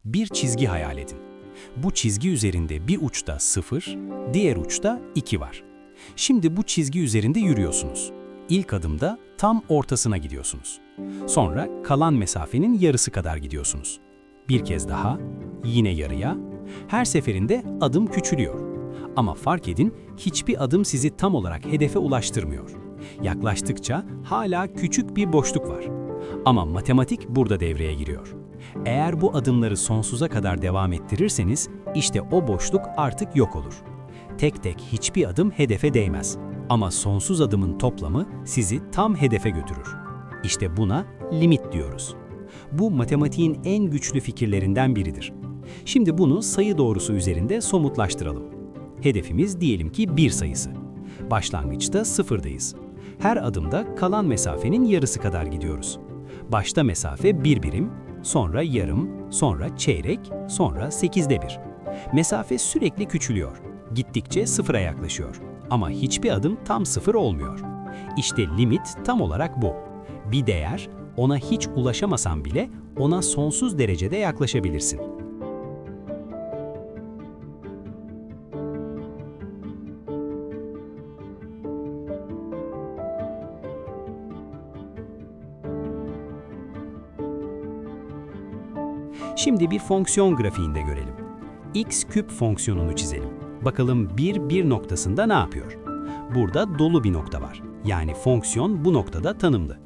Bir çizgi hayal edin. Bu çizgi üzerinde bir uçta 0, diğer uçta 2 var. Şimdi bu çizgi üzerinde yürüyorsunuz. İlk adımda tam ortasına gidiyorsunuz. Sonra kalan mesafenin yarısı kadar gidiyorsunuz. Bir kez daha, yine yarıya. Her seferinde adım küçülüyor. Ama fark edin, hiçbir adım sizi tam olarak hedefe ulaştırmıyor. Yaklaştıkça hala küçük bir boşluk var. Ama matematik burada devreye giriyor. Eğer bu adımları sonsuza kadar devam ettirirseniz, işte o boşluk artık yok olur. Tek tek hiçbir adım hedefe değmez. Ama sonsuz adımın toplamı sizi tam hedefe götürür. İşte buna limit diyoruz. Bu matematiğin en güçlü fikirlerinden biridir. Şimdi bunu sayı doğrusu üzerinde somutlaştıralım. Hedefimiz diyelim ki 1 sayısı. Başlangıçta 0'dayız. Her adımda kalan mesafenin yarısı kadar gidiyoruz. Başta mesafe 1 birim, sonra yarım, sonra çeyrek, sonra 8'de 1. Mesafe sürekli küçülüyor. Gittikçe sıfıra yaklaşıyor. Ama hiçbir adım tam 0 olmuyor. İşte limit tam olarak bu. Bir değer, ona hiç ulaşamasan bile ona sonsuz derecede yaklaşabilirsin. Şimdi bir fonksiyon grafiğinde görelim. X küp fonksiyonunu çizelim. Bakalım bir noktasında ne yapıyor? Burada dolu bir nokta var. Yani fonksiyon bu noktada tanımlı.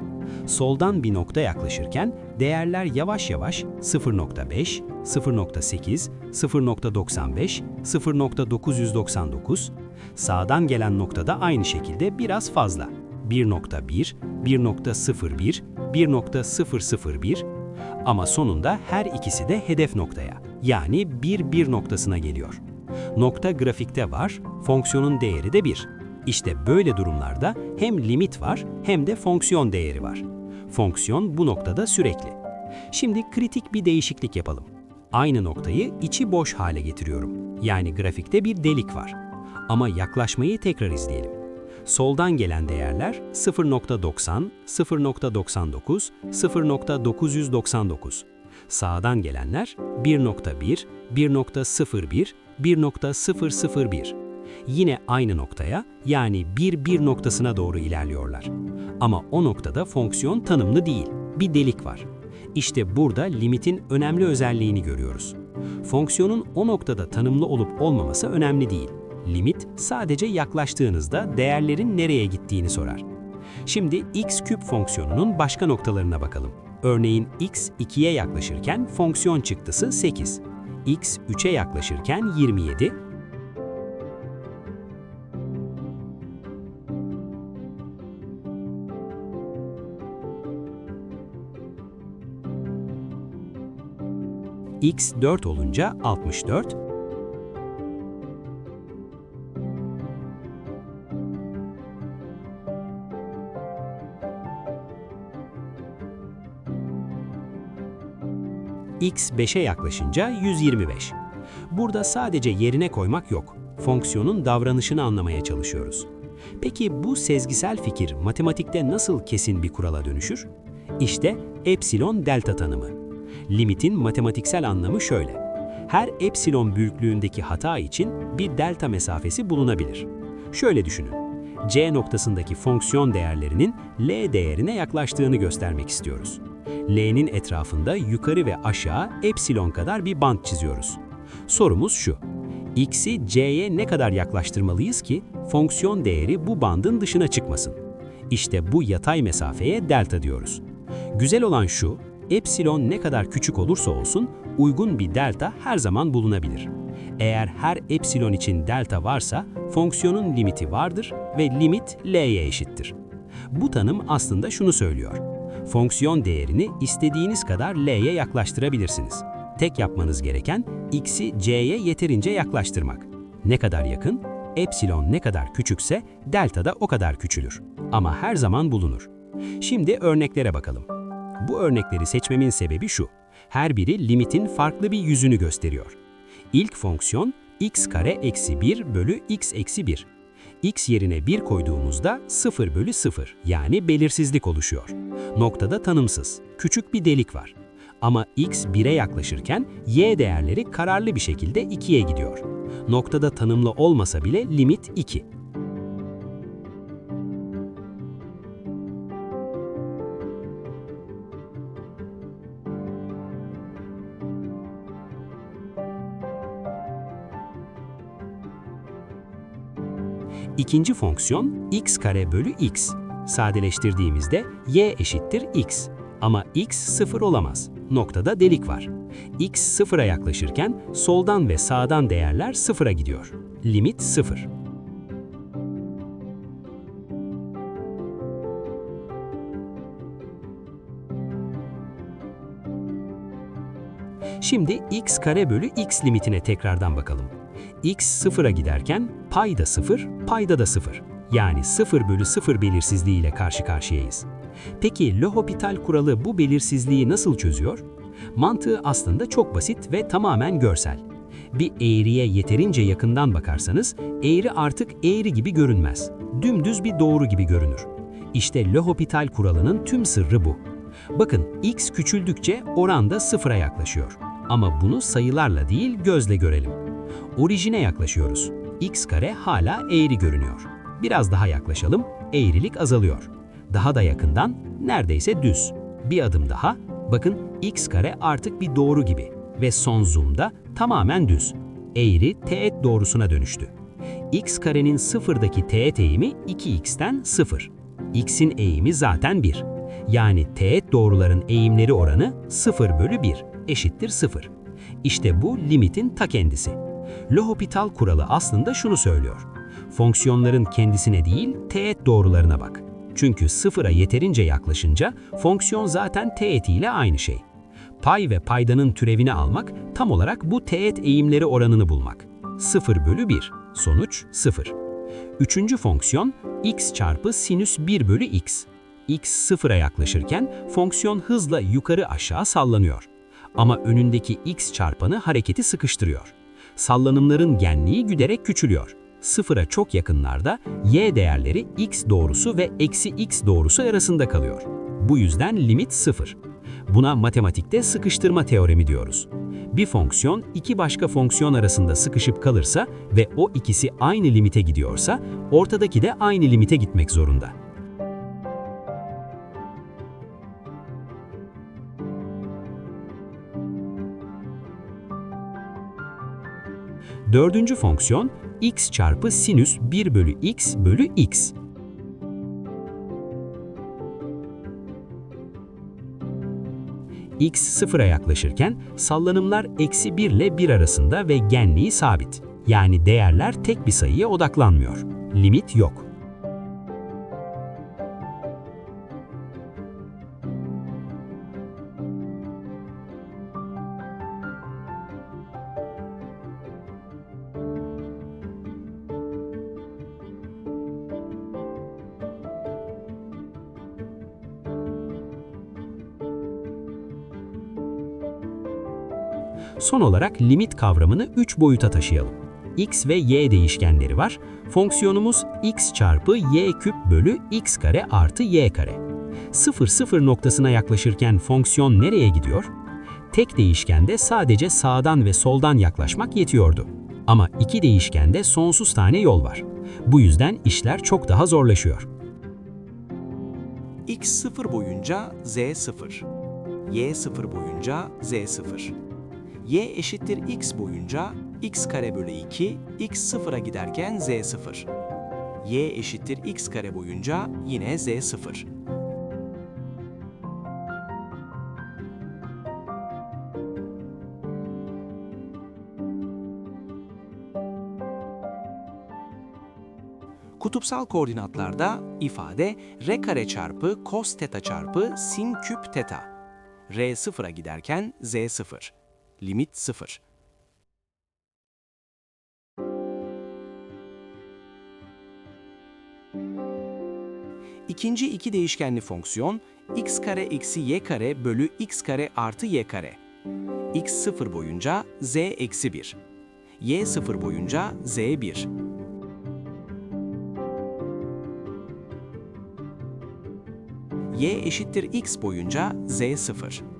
Soldan bir nokta yaklaşırken değerler yavaş yavaş 0.5, 0.8, 0.95, 0.999, sağdan gelen noktada aynı şekilde biraz fazla. 1.1, 1.01, 1.001 ama sonunda her ikisi de hedef noktaya, yani 1 noktasına geliyor. Nokta grafikte var, fonksiyonun değeri de 1. İşte böyle durumlarda hem limit var hem de fonksiyon değeri var. Fonksiyon bu noktada sürekli. Şimdi kritik bir değişiklik yapalım. Aynı noktayı içi boş hale getiriyorum. Yani grafikte bir delik var. Ama yaklaşmayı tekrar izleyelim. Soldan gelen değerler 0.90, 0.99, 0.999. Sağdan gelenler 1.1, 1.01, 1.001. Yine aynı noktaya, yani 1 noktasına doğru ilerliyorlar. Ama o noktada fonksiyon tanımlı değil, bir delik var. İşte burada limitin önemli özelliğini görüyoruz. Fonksiyonun o noktada tanımlı olup olmaması önemli değil. Limit sadece yaklaştığınızda değerlerin nereye gittiğini sorar. Şimdi x küp fonksiyonunun başka noktalarına bakalım. Örneğin x 2'ye yaklaşırken fonksiyon çıktısı 8. X 3'e yaklaşırken 27. X 4 olunca 64. X 5'e yaklaşınca 125. Burada sadece yerine koymak yok. Fonksiyonun davranışını anlamaya çalışıyoruz. Peki bu sezgisel fikir matematikte nasıl kesin bir kurala dönüşür? İşte epsilon delta tanımı. Limitin matematiksel anlamı şöyle. Her epsilon büyüklüğündeki hata için bir delta mesafesi bulunabilir. Şöyle düşünün. C noktasındaki fonksiyon değerlerinin L değerine yaklaştığını göstermek istiyoruz. L'nin etrafında yukarı ve aşağı epsilon kadar bir bant çiziyoruz. Sorumuz şu. X'i C'ye ne kadar yaklaştırmalıyız ki fonksiyon değeri bu bandın dışına çıkmasın? İşte bu yatay mesafeye delta diyoruz. Güzel olan şu, epsilon ne kadar küçük olursa olsun uygun bir delta her zaman bulunabilir. Eğer her epsilon için delta varsa fonksiyonun limiti vardır ve limit L'ye eşittir. Bu tanım aslında şunu söylüyor. Fonksiyon değerini istediğiniz kadar L'ye yaklaştırabilirsiniz. Tek yapmanız gereken X'i C'ye yeterince yaklaştırmak. Ne kadar yakın, epsilon ne kadar küçükse delta da o kadar küçülür. Ama her zaman bulunur. Şimdi örneklere bakalım. Bu örnekleri seçmemin sebebi şu. Her biri limitin farklı bir yüzünü gösteriyor. İlk fonksiyon x kare eksi 1 bölü x eksi 1. X yerine 1 koyduğumuzda 0 bölü 0 yani belirsizlik oluşuyor. Noktada tanımsız, küçük bir delik var. Ama x 1'e yaklaşırken y değerleri kararlı bir şekilde 2'ye gidiyor. Noktada tanımlı olmasa bile limit 2. İkinci fonksiyon x kare bölü x. Sadeleştirdiğimizde y eşittir x. Ama x 0 olamaz. Noktada delik var. X 0'a yaklaşırken soldan ve sağdan değerler 0'a gidiyor. Limit 0. Şimdi x kare bölü x limitine tekrardan bakalım. X 0'a giderken payda 0, payda da 0. Yani 0 bölü 0 belirsizliği ile karşı karşıyayız. Peki L'Hopital kuralı bu belirsizliği nasıl çözüyor? Mantığı aslında çok basit ve tamamen görsel. Bir eğriye yeterince yakından bakarsanız eğri artık eğri gibi görünmez. Dümdüz bir doğru gibi görünür. İşte L'Hopital kuralının tüm sırrı bu. Bakın x küçüldükçe oran da 0'a yaklaşıyor. Ama bunu sayılarla değil gözle görelim. Orijine yaklaşıyoruz. X kare hala eğri görünüyor. Biraz daha yaklaşalım, eğrilik azalıyor. Daha da yakından neredeyse düz. Bir adım daha, bakın x kare artık bir doğru gibi ve son zoom'da tamamen düz. Eğri teğet doğrusuna dönüştü. X karenin sıfırdaki teğet eğimi 2x'ten 0. X'in eğimi zaten 1. Yani teğet doğruların eğimleri oranı 0 bölü 1 eşittir 0. İşte bu limitin ta kendisi. L'Hopital kuralı aslında şunu söylüyor. Fonksiyonların kendisine değil, teğet doğrularına bak. Çünkü 0'a yeterince yaklaşınca fonksiyon zaten teğetiyle aynı şey. Pay ve paydanın türevini almak tam olarak bu teğet eğimleri oranını bulmak. 0 bölü 1. Sonuç 0. Üçüncü fonksiyon x çarpı sinüs 1 bölü x. X 0'a yaklaşırken fonksiyon hızla yukarı aşağı sallanıyor. Ama önündeki x çarpanı hareketi sıkıştırıyor. Sallanımların genliği giderek küçülüyor. 0'a çok yakınlarda y değerleri x doğrusu ve eksi x doğrusu arasında kalıyor. Bu yüzden limit 0. Buna matematikte sıkıştırma teoremi diyoruz. Bir fonksiyon iki başka fonksiyon arasında sıkışıp kalırsa ve o ikisi aynı limite gidiyorsa, ortadaki de aynı limite gitmek zorunda. Dördüncü fonksiyon x çarpı sinüs 1 bölü x bölü x. X 0'a yaklaşırken sallanımlar eksi 1 ile 1 arasında ve genliği sabit. Yani değerler tek bir sayıya odaklanmıyor. Limit yok. Son olarak limit kavramını 3 boyuta taşıyalım. X ve y değişkenleri var. Fonksiyonumuz x çarpı y küp bölü x kare artı y kare. 0,0 noktasına yaklaşırken fonksiyon nereye gidiyor? Tek değişkende sadece sağdan ve soldan yaklaşmak yetiyordu. Ama iki değişkende sonsuz tane yol var. Bu yüzden işler çok daha zorlaşıyor. X 0 boyunca z 0. Y 0 boyunca z 0. Y eşittir x boyunca x kare bölü 2, x 0'a giderken z 0. Y eşittir x kare boyunca yine z 0. Kutupsal koordinatlarda ifade r kare çarpı cos teta çarpı sin küp teta. R 0'a giderken z 0. Limit 0. İkinci iki değişkenli fonksiyon x kare eksi y kare bölü x kare artı y kare. X 0 boyunca z eksi 1. Y 0 boyunca z 1. Y eşittir x boyunca z 0.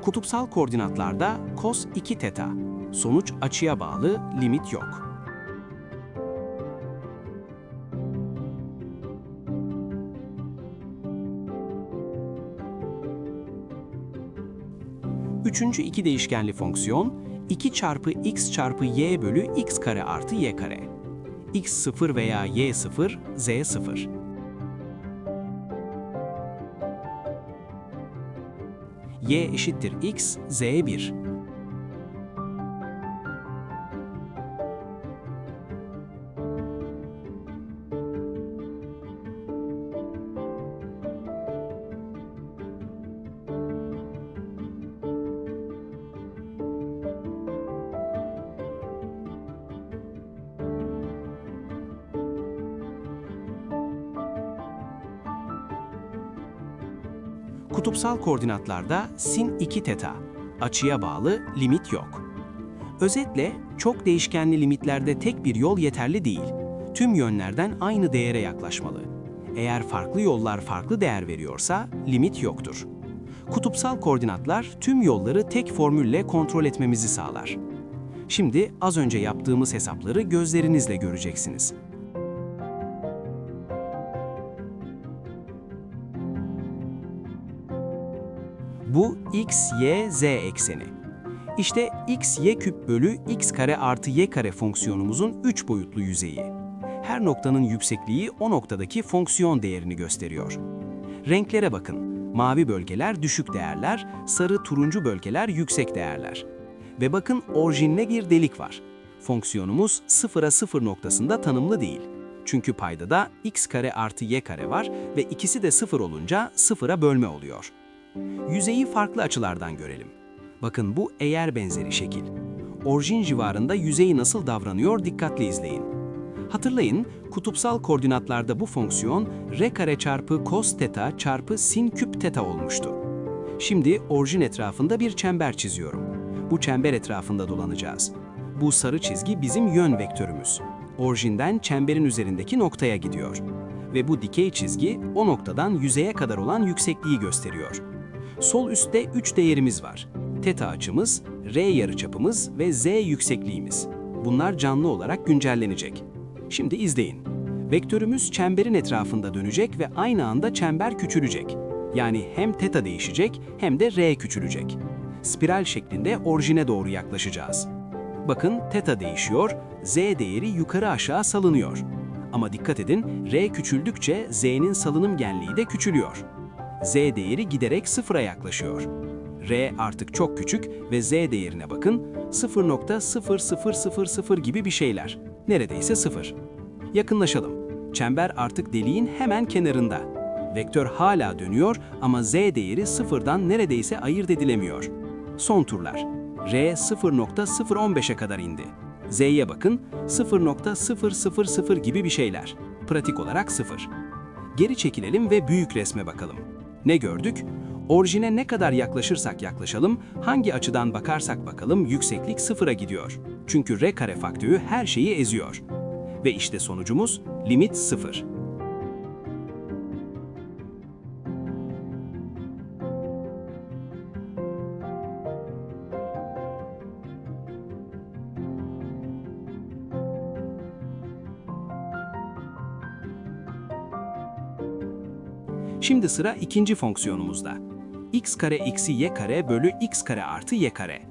Kutupsal koordinatlarda cos 2 teta. Sonuç açıya bağlı, limit yok. Üçüncü iki değişkenli fonksiyon 2 çarpı x çarpı y bölü x kare artı y kare. X 0 veya y 0, z 0. Y eşittir x, z 1. Kutupsal koordinatlarda sin 2 teta. Açıya bağlı, limit yok. Özetle, çok değişkenli limitlerde tek bir yol yeterli değil. Tüm yönlerden aynı değere yaklaşmalı. Eğer farklı yollar farklı değer veriyorsa, limit yoktur. Kutupsal koordinatlar tüm yolları tek formülle kontrol etmemizi sağlar. Şimdi az önce yaptığımız hesapları gözlerinizle göreceksiniz. Bu x, y, z ekseni. İşte x, y küp bölü x kare artı y kare fonksiyonumuzun 3 boyutlu yüzeyi. Her noktanın yüksekliği o noktadaki fonksiyon değerini gösteriyor. Renklere bakın. Mavi bölgeler düşük değerler, sarı turuncu bölgeler yüksek değerler. Ve bakın orijinle bir delik var. Fonksiyonumuz 0'a 0 noktasında tanımlı değil. Çünkü paydada x kare artı y kare var ve ikisi de 0 olunca 0'a bölme oluyor. Yüzeyi farklı açılardan görelim. Bakın bu eğer benzeri şekil. Orijin civarında yüzey nasıl davranıyor dikkatli izleyin. Hatırlayın, kutupsal koordinatlarda bu fonksiyon r kare çarpı cos teta çarpı sin küp teta olmuştu. Şimdi orijin etrafında bir çember çiziyorum. Bu çember etrafında dolanacağız. Bu sarı çizgi bizim yön vektörümüz. Orijinden çemberin üzerindeki noktaya gidiyor. Ve bu dikey çizgi o noktadan yüzeye kadar olan yüksekliği gösteriyor. Sol üstte 3 değerimiz var. Teta açımız, r yarıçapımız ve z yüksekliğimiz. Bunlar canlı olarak güncellenecek. Şimdi izleyin. Vektörümüz çemberin etrafında dönecek ve aynı anda çember küçülecek. Yani hem teta değişecek hem de r küçülecek. Spiral şeklinde orijine doğru yaklaşacağız. Bakın teta değişiyor, z değeri yukarı aşağı salınıyor. Ama dikkat edin, r küçüldükçe z'nin salınım genliği de küçülüyor. Z değeri giderek sıfıra yaklaşıyor. R artık çok küçük ve Z değerine bakın 0.0000 gibi bir şeyler. Neredeyse 0. Yakınlaşalım. Çember artık deliğin hemen kenarında. Vektör hala dönüyor ama Z değeri sıfırdan neredeyse ayırt edilemiyor. Son turlar. R 0.015'e kadar indi. Z'ye bakın 0.000 gibi bir şeyler. Pratik olarak 0. Geri çekilelim ve büyük resme bakalım. Ne gördük? Orijine ne kadar yaklaşırsak yaklaşalım, hangi açıdan bakarsak bakalım yükseklik sıfıra gidiyor. Çünkü r kare faktörü her şeyi eziyor. Ve işte sonucumuz limit 0. Şimdi sıra ikinci fonksiyonumuzda. X kare eksi y kare bölü x kare artı y kare.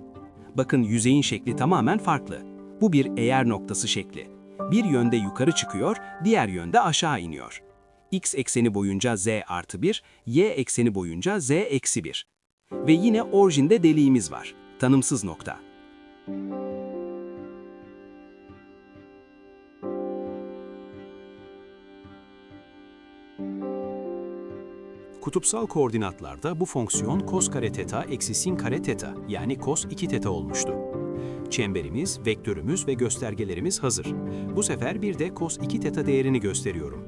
Bakın yüzeyin şekli tamamen farklı. Bu bir eğer noktası şekli. Bir yönde yukarı çıkıyor, diğer yönde aşağı iniyor. X ekseni boyunca z artı 1, y ekseni boyunca z eksi 1. Ve yine orijinde deliğimiz var. Tanımsız nokta. Kutupsal koordinatlarda bu fonksiyon cos kare teta eksi sin kare teta yani cos 2 teta olmuştu. Çemberimiz, vektörümüz ve göstergelerimiz hazır. Bu sefer bir de cos 2 teta değerini gösteriyorum.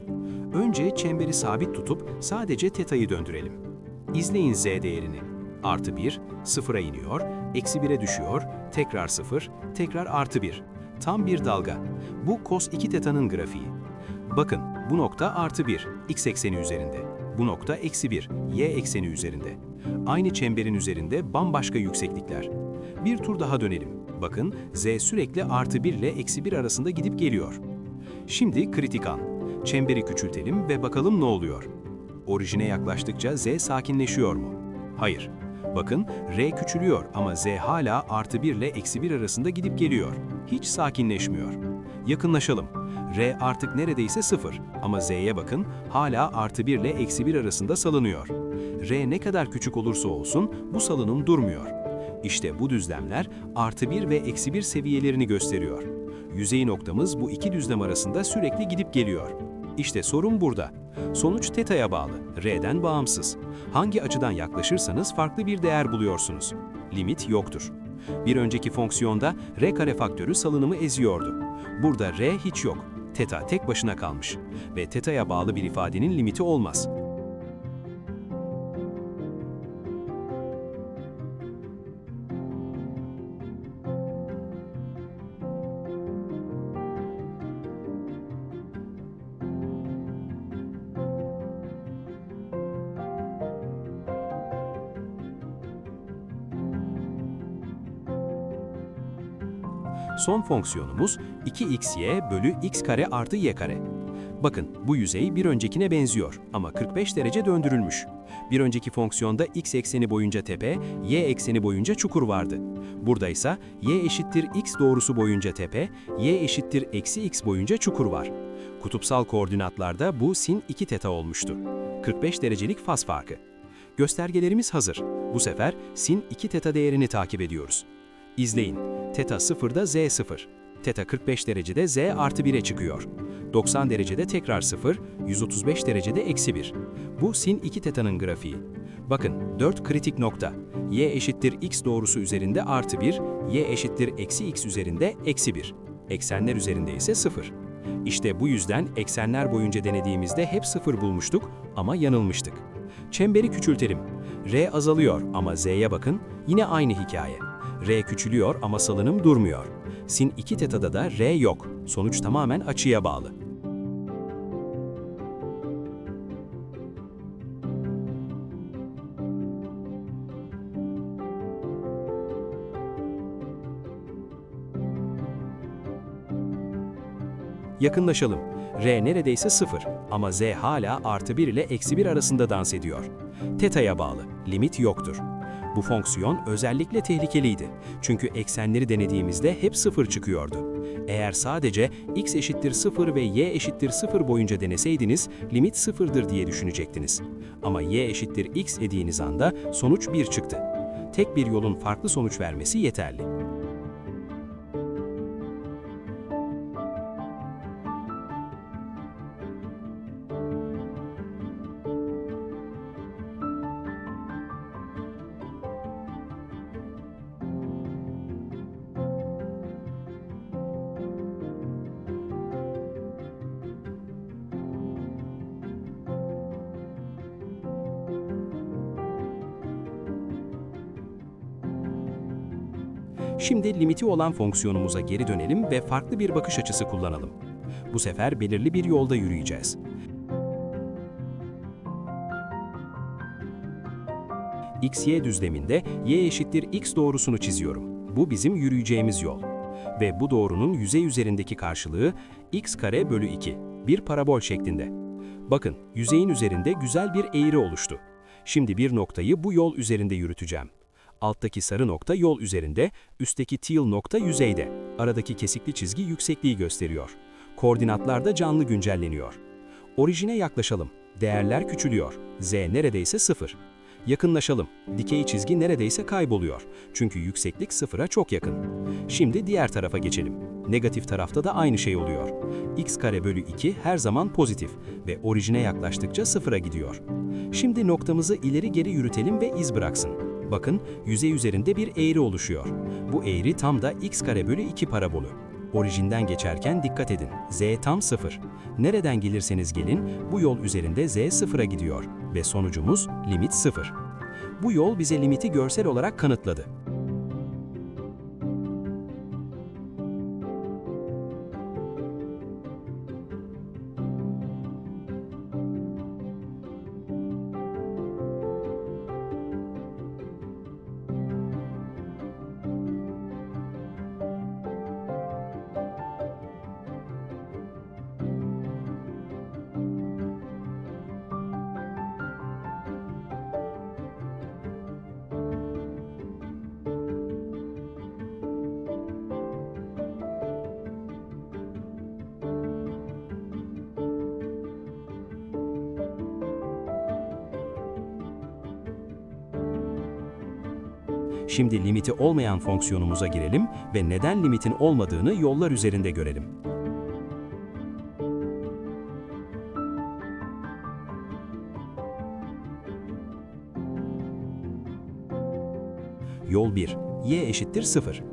Önce çemberi sabit tutup sadece teta'yı döndürelim. İzleyin z değerini. Artı 1, sıfıra iniyor, eksi 1'e düşüyor, tekrar 0, tekrar artı 1. Tam bir dalga. Bu cos 2 teta'nın grafiği. Bakın bu nokta artı 1, x ekseni üzerinde. Bu nokta eksi 1, y ekseni üzerinde. Aynı çemberin üzerinde bambaşka yükseklikler. Bir tur daha dönelim. Bakın z sürekli +1 ile -1 arasında gidip geliyor. Şimdi kritik an. Çemberi küçültelim ve bakalım ne oluyor. Orijine yaklaştıkça z sakinleşiyor mu? Hayır. Bakın r küçülüyor ama z hala +1 ile -1 arasında gidip geliyor. Hiç sakinleşmiyor. Yakınlaşalım. R artık neredeyse 0 ama z'ye bakın hala +1 ile -1 arasında salınıyor. R ne kadar küçük olursa olsun bu salınım durmuyor. İşte bu düzlemler +1 ve -1 seviyelerini gösteriyor. Yüzey noktamız bu iki düzlem arasında sürekli gidip geliyor. İşte sorun burada. Sonuç teta'ya bağlı, r'den bağımsız. Hangi açıdan yaklaşırsanız farklı bir değer buluyorsunuz. Limit yoktur. Bir önceki fonksiyonda r kare faktörü salınımı eziyordu. Burada r hiç yok. Teta tek başına kalmış ve teta'ya bağlı bir ifadenin limiti olmaz. Son fonksiyonumuz 2xy bölü x kare artı y kare. Bakın bu yüzey bir öncekine benziyor ama 45 derece döndürülmüş. Bir önceki fonksiyonda x ekseni boyunca tepe, y ekseni boyunca çukur vardı. Burada ise y eşittir x doğrusu boyunca tepe, y eşittir eksi x boyunca çukur var. Kutupsal koordinatlarda bu sin 2 teta olmuştu. 45 derecelik faz farkı. Göstergelerimiz hazır. Bu sefer sin 2 teta değerini takip ediyoruz. İzleyin. Teta 0'da z 0. Teta 45 derecede z artı 1'e çıkıyor. 90 derecede tekrar 0, 135 derecede -1. Bu sin 2 teta'nın grafiği. Bakın 4 kritik nokta. Y eşittir x doğrusu üzerinde +1, y eşittir eksi x üzerinde -1. Eksenler üzerinde ise 0. İşte bu yüzden eksenler boyunca denediğimizde hep 0 bulmuştuk ama yanılmıştık. Çemberi küçültelim. R azalıyor ama z'ye bakın yine aynı hikaye. R küçülüyor ama salınım durmuyor. Sin 2 teta'da da R yok. Sonuç tamamen açıya bağlı. Yakınlaşalım. R neredeyse 0 ama Z hala +1 ile -1 arasında dans ediyor. Teta'ya bağlı, limit yoktur. Bu fonksiyon özellikle tehlikeliydi. Çünkü eksenleri denediğimizde hep 0 çıkıyordu. Eğer sadece x eşittir 0 ve y eşittir 0 boyunca deneseydiniz, limit 0'dır diye düşünecektiniz. Ama y eşittir x dediğiniz anda sonuç 1 çıktı. Tek bir yolun farklı sonuç vermesi yeterli. Şimdi limiti olan fonksiyonumuza geri dönelim ve farklı bir bakış açısı kullanalım. Bu sefer belirli bir yolda yürüyeceğiz. X-Y düzleminde y eşittir x doğrusunu çiziyorum. Bu bizim yürüyeceğimiz yol. Ve bu doğrunun yüzey üzerindeki karşılığı x kare bölü 2, bir parabol şeklinde. Bakın, yüzeyin üzerinde güzel bir eğri oluştu. Şimdi bir noktayı bu yol üzerinde yürüteceğim. Alttaki sarı nokta yol üzerinde, üstteki teal nokta yüzeyde. Aradaki kesikli çizgi yüksekliği gösteriyor. Koordinatlar da canlı güncelleniyor. Orijine yaklaşalım. Değerler küçülüyor. Z neredeyse 0. Yakınlaşalım. Dikey çizgi neredeyse kayboluyor. Çünkü yükseklik 0'a çok yakın. Şimdi diğer tarafa geçelim. Negatif tarafta da aynı şey oluyor. X kare bölü 2 her zaman pozitif ve orijine yaklaştıkça 0'a gidiyor. Şimdi noktamızı ileri geri yürütelim ve iz bıraksın. Bakın, yüzey üzerinde bir eğri oluşuyor. Bu eğri tam da x kare bölü 2 parabolü. Orijinden geçerken dikkat edin, z tam 0. Nereden gelirseniz gelin, bu yol üzerinde z 0'a gidiyor ve sonucumuz limit 0. Bu yol bize limiti görsel olarak kanıtladı. Şimdi limiti olmayan fonksiyonumuza girelim ve neden limitin olmadığını yollar üzerinde görelim. Yol 1. Y eşittir 0.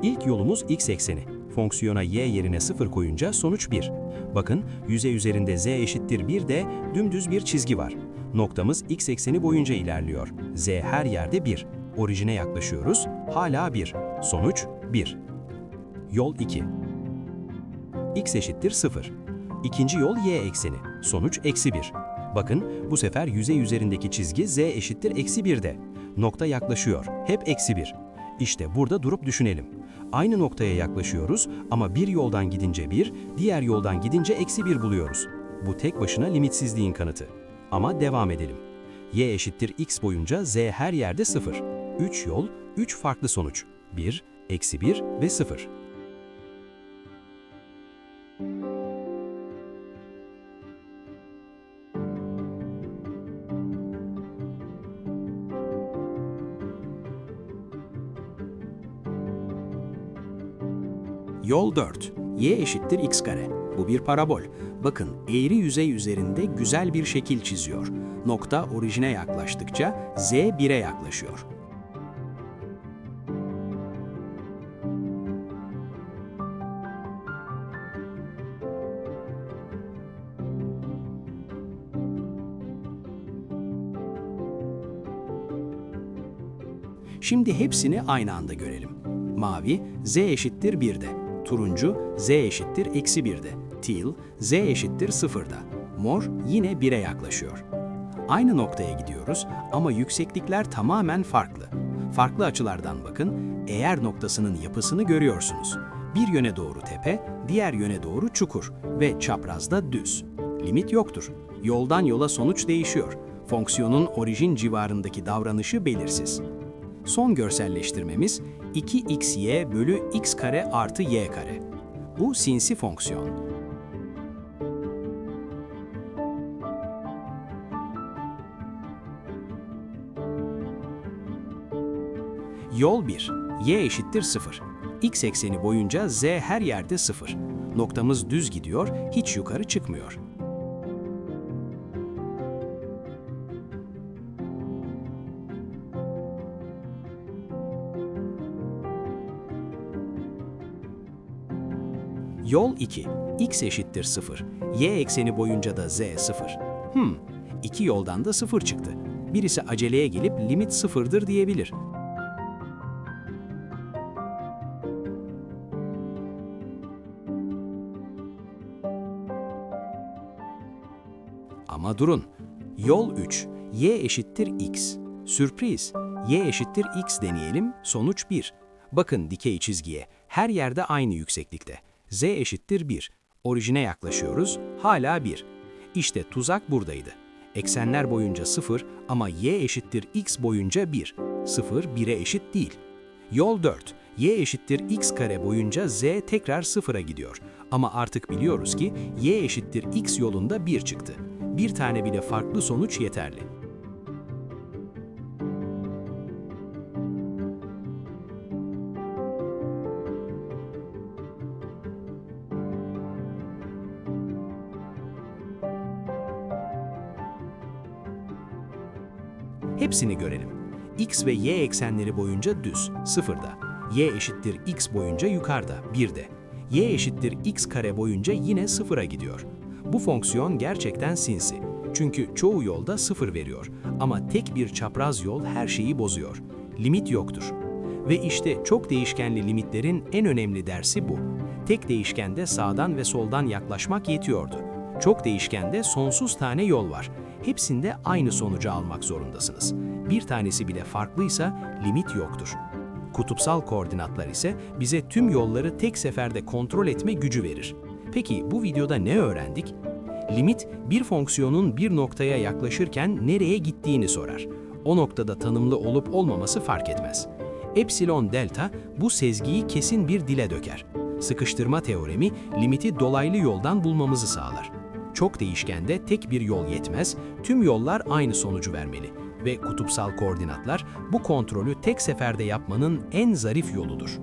İlk yolumuz x ekseni. Fonksiyona y yerine 0 koyunca sonuç 1. Bakın, yüzey üzerinde z eşittir 1 de dümdüz bir çizgi var. Noktamız x ekseni boyunca ilerliyor. Z her yerde 1. Orijine yaklaşıyoruz. Hala 1. Sonuç 1. Yol 2. X eşittir 0. İkinci yol y ekseni. Sonuç eksi 1. Bakın, bu sefer yüzey üzerindeki çizgi z eşittir eksi 1'de. Nokta yaklaşıyor. Hep eksi 1. İşte burada durup düşünelim. Aynı noktaya yaklaşıyoruz ama bir yoldan gidince 1, diğer yoldan gidince eksi 1 buluyoruz. Bu tek başına limitsizliğin kanıtı. Ama devam edelim. Y eşittir x boyunca z her yerde 0. 3 yol, 3 farklı sonuç. 1, eksi 1 ve 0. Yol 4. Y eşittir x kare. Bu bir parabol. Bakın, eğri yüzey üzerinde güzel bir şekil çiziyor. Nokta orijine yaklaştıkça z 1'e yaklaşıyor. Şimdi hepsini aynı anda görelim. Mavi, z eşittir 1'de. Turuncu, z eşittir eksi 1'de. Teal, z eşittir 0'da. Mor yine 1'e yaklaşıyor. Aynı noktaya gidiyoruz ama yükseklikler tamamen farklı. Farklı açılardan bakın, eğer noktasının yapısını görüyorsunuz. Bir yöne doğru tepe, diğer yöne doğru çukur ve çaprazda düz. Limit yoktur. Yoldan yola sonuç değişiyor. Fonksiyonun orijin civarındaki davranışı belirsiz. Son görselleştirmemiz 2xy bölü x kare artı y kare. Bu sinsi fonksiyon. Yol 1. Y eşittir 0. X ekseni boyunca z her yerde 0. Noktamız düz gidiyor, hiç yukarı çıkmıyor. Yol 2. X eşittir 0. Y ekseni boyunca da z 0. İki yoldan da 0 çıktı. Birisi aceleye gelip limit 0'dır diyebilir. Ama durun. Yol 3. Y eşittir x. Sürpriz. Y eşittir x deneyelim, sonuç 1. Bakın dikey çizgiye. Her yerde aynı yükseklikte. Z eşittir 1. Orijine yaklaşıyoruz, hala 1. İşte tuzak buradaydı. Eksenler boyunca 0 ama y eşittir x boyunca 1. 0, 1'e eşit değil. Yol 4. Y eşittir x kare boyunca z tekrar 0'a gidiyor. Ama artık biliyoruz ki y eşittir x yolunda 1 çıktı. Bir tane bile farklı sonuç yeterli. Hepsini görelim. X ve y eksenleri boyunca düz, 0'da. Y eşittir x boyunca yukarıda, 1'de. Y eşittir x kare boyunca yine 0'a gidiyor. Bu fonksiyon gerçekten sinsi. Çünkü çoğu yolda 0 veriyor. Ama tek bir çapraz yol her şeyi bozuyor. Limit yoktur. Ve işte çok değişkenli limitlerin en önemli dersi bu. Tek değişkende sağdan ve soldan yaklaşmak yetiyordu. Çok değişkende sonsuz tane yol var. Hepsinde aynı sonucu almak zorundasınız. Bir tanesi bile farklıysa limit yoktur. Kutupsal koordinatlar ise bize tüm yolları tek seferde kontrol etme gücü verir. Peki bu videoda ne öğrendik? Limit, bir fonksiyonun bir noktaya yaklaşırken nereye gittiğini sorar. O noktada tanımlı olup olmaması fark etmez. Epsilon delta bu sezgiyi kesin bir dile döker. Sıkıştırma teoremi limiti dolaylı yoldan bulmamızı sağlar. Çok değişkende tek bir yol yetmez, tüm yollar aynı sonucu vermeli ve kutupsal koordinatlar bu kontrolü tek seferde yapmanın en zarif yoludur.